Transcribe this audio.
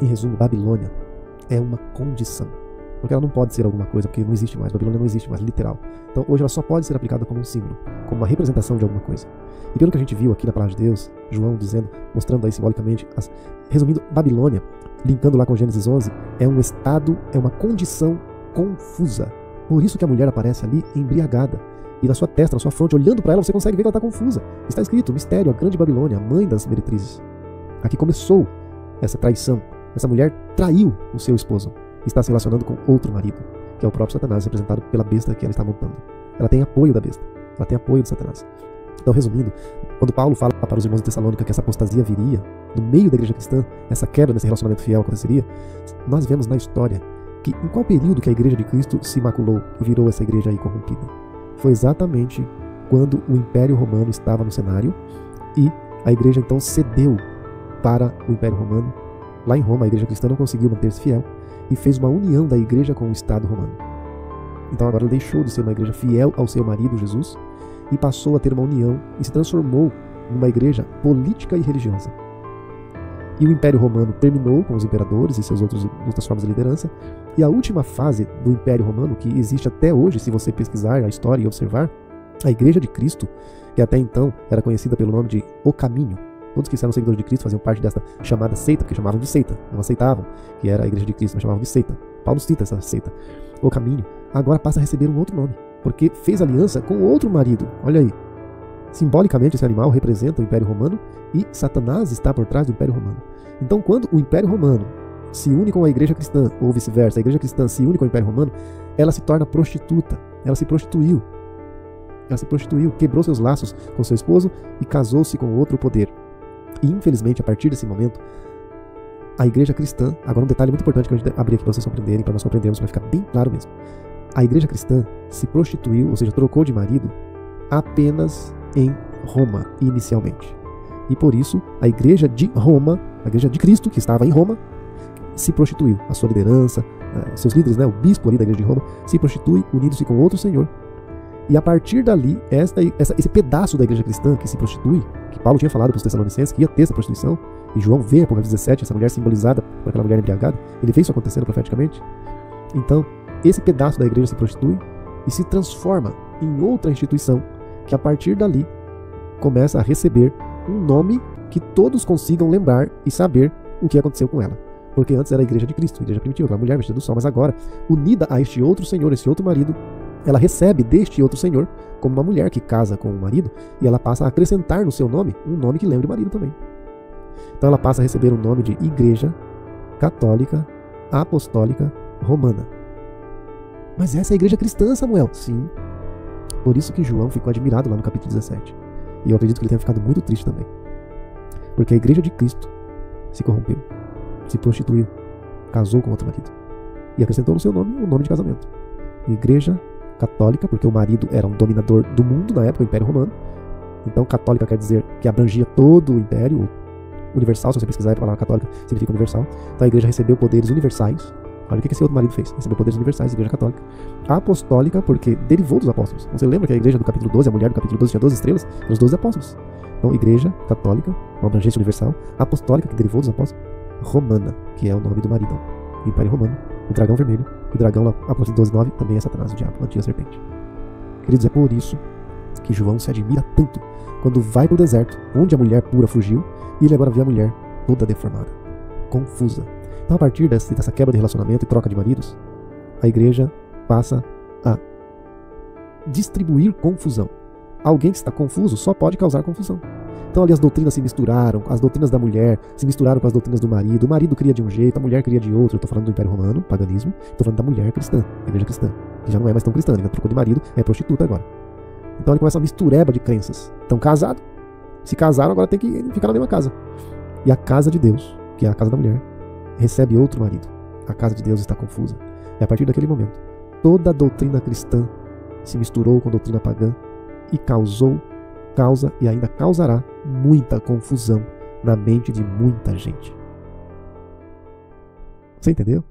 Em resumo, Babilônia é uma condição. Porque ela não pode ser alguma coisa, porque não existe mais. Babilônia não existe mais, literal. Então hoje ela só pode ser aplicada como um símbolo, como uma representação de alguma coisa. E pelo que a gente viu aqui na palavra de Deus, João dizendo, mostrando aí simbolicamente, resumindo, Babilônia, linkando lá com Gênesis 11, é um estado, é uma condição confusa. Por isso que a mulher aparece ali embriagada. E na sua testa, na sua fronte, olhando para ela, você consegue ver que ela está confusa. Está escrito, mistério, a grande Babilônia, a mãe das meretrizes. Aqui começou essa traição. Essa mulher traiu o seu esposo. Está se relacionando com outro marido, que é o próprio Satanás, representado pela besta que ela está montando. Ela tem apoio da besta, ela tem apoio de Satanás. Então, resumindo, quando Paulo fala para os irmãos de Tessalônica que essa apostasia viria, no meio da igreja cristã, essa quebra nesse relacionamento fiel aconteceria, nós vemos na história que em qual período que a igreja de Cristo se maculou e virou essa igreja aí corrompida? Foi exatamente quando o Império Romano estava no cenário e a igreja então cedeu para o Império Romano. Lá em Roma, a igreja cristã não conseguiu manter-se fiel e fez uma união da igreja com o Estado romano. Então agora ela deixou de ser uma igreja fiel ao seu marido Jesus e passou a ter uma união e se transformou numa igreja política e religiosa. E o Império Romano terminou com os imperadores e suas outras formas de liderança, e a última fase do Império Romano, que existe até hoje, se você pesquisar a história e observar, a Igreja de Cristo, que até então era conhecida pelo nome de O Caminho. Todos que eram seguidores de Cristo faziam parte dessa chamada seita, porque chamavam de seita, não aceitavam que era a Igreja de Cristo, mas chamavam de seita. Paulo cita essa seita. O Caminho agora passa a receber um outro nome, porque fez aliança com outro marido. Olha aí. Simbolicamente, esse animal representa o Império Romano e Satanás está por trás do Império Romano. Então, quando o Império Romano se une com a Igreja Cristã, ou vice-versa, a Igreja Cristã se une com o Império Romano, ela se torna prostituta. Ela se prostituiu. Ela se prostituiu, quebrou seus laços com seu esposo e casou-se com outro poder. E, infelizmente, a partir desse momento, a Igreja Cristã, agora um detalhe muito importante que a gente abrir aqui para vocês compreenderem, para nós compreendermos, para ficar bem claro mesmo. A Igreja Cristã se prostituiu, ou seja, trocou de marido, apenas em Roma, inicialmente. E por isso, a Igreja de Roma, a Igreja de Cristo, que estava em Roma, se prostituiu. A sua liderança, seus líderes, o bispo ali da Igreja de Roma, se prostitui, unindo-se com outro senhor. E a partir dali, esse pedaço da Igreja Cristã que se prostitui, que Paulo tinha falado para os Tessalonicenses que ia ter essa prostituição, e João vê, em Apocalipse 17, essa mulher simbolizada por aquela mulher embriagada, ele vê isso acontecendo profeticamente. Então, esse pedaço da igreja se prostitui e se transforma em outra instituição que a partir dali começa a receber um nome que todos consigam lembrar e saber o que aconteceu com ela. Porque antes era a Igreja de Cristo, a igreja primitiva, aquela mulher vestida do sol, mas agora, unida a este outro senhor, esse outro marido, ela recebe deste outro senhor como uma mulher que casa com o marido e ela passa a acrescentar no seu nome um nome que lembre o marido também. Então ela passa a receber o nome de Igreja Católica Apostólica Romana. Mas essa é a igreja cristã, Samuel? Sim. Por isso que João ficou admirado lá no capítulo 17. E eu acredito que ele tenha ficado muito triste também. Porque a igreja de Cristo se corrompeu, se prostituiu, casou com outro marido. E acrescentou no seu nome o nome de casamento. Igreja Católica, porque o marido era um dominador do mundo na época, o Império Romano. Então católica quer dizer que abrangia todo o Império, universal, se você pesquisar a palavra católica, significa universal. Então a igreja recebeu poderes universais. Olha o que esse outro marido fez. Recebeu poderes universais, igreja católica. Apostólica, porque derivou dos apóstolos. Você lembra que a igreja do capítulo 12, a mulher do capítulo 12 tinha 12 estrelas? Eram os 12 apóstolos. Então, igreja católica, uma abrangência universal. Apostólica, que derivou dos apóstolos. Romana, que é o nome do maridão. O Império Romano, o dragão vermelho. O dragão, Apocalipse 12:9, também é Satanás, o diabo, a antiga serpente. Queridos, é por isso que João se admira tanto quando vai para o deserto, onde a mulher pura fugiu, e ele agora vê a mulher toda deformada, confusa. Então, a partir dessa quebra de relacionamento e troca de maridos, a igreja passa a distribuir confusão. Alguém que está confuso só pode causar confusão. Então, ali as doutrinas se misturaram, as doutrinas da mulher se misturaram com as doutrinas do marido. O marido cria de um jeito, a mulher cria de outro. Eu estou falando do Império Romano, paganismo. Estou falando da mulher cristã, a igreja cristã, que já não é mais tão cristã, ele trocou de marido, é prostituta agora. Então, ele começa uma mistureba de crenças. Estão casados, se casaram, agora tem que ficar na mesma casa. E a casa de Deus, que é a casa da mulher, recebe outro marido. A casa de Deus está confusa. E a partir daquele momento, toda a doutrina cristã se misturou com a doutrina pagã e causa e ainda causará muita confusão na mente de muita gente. Você entendeu?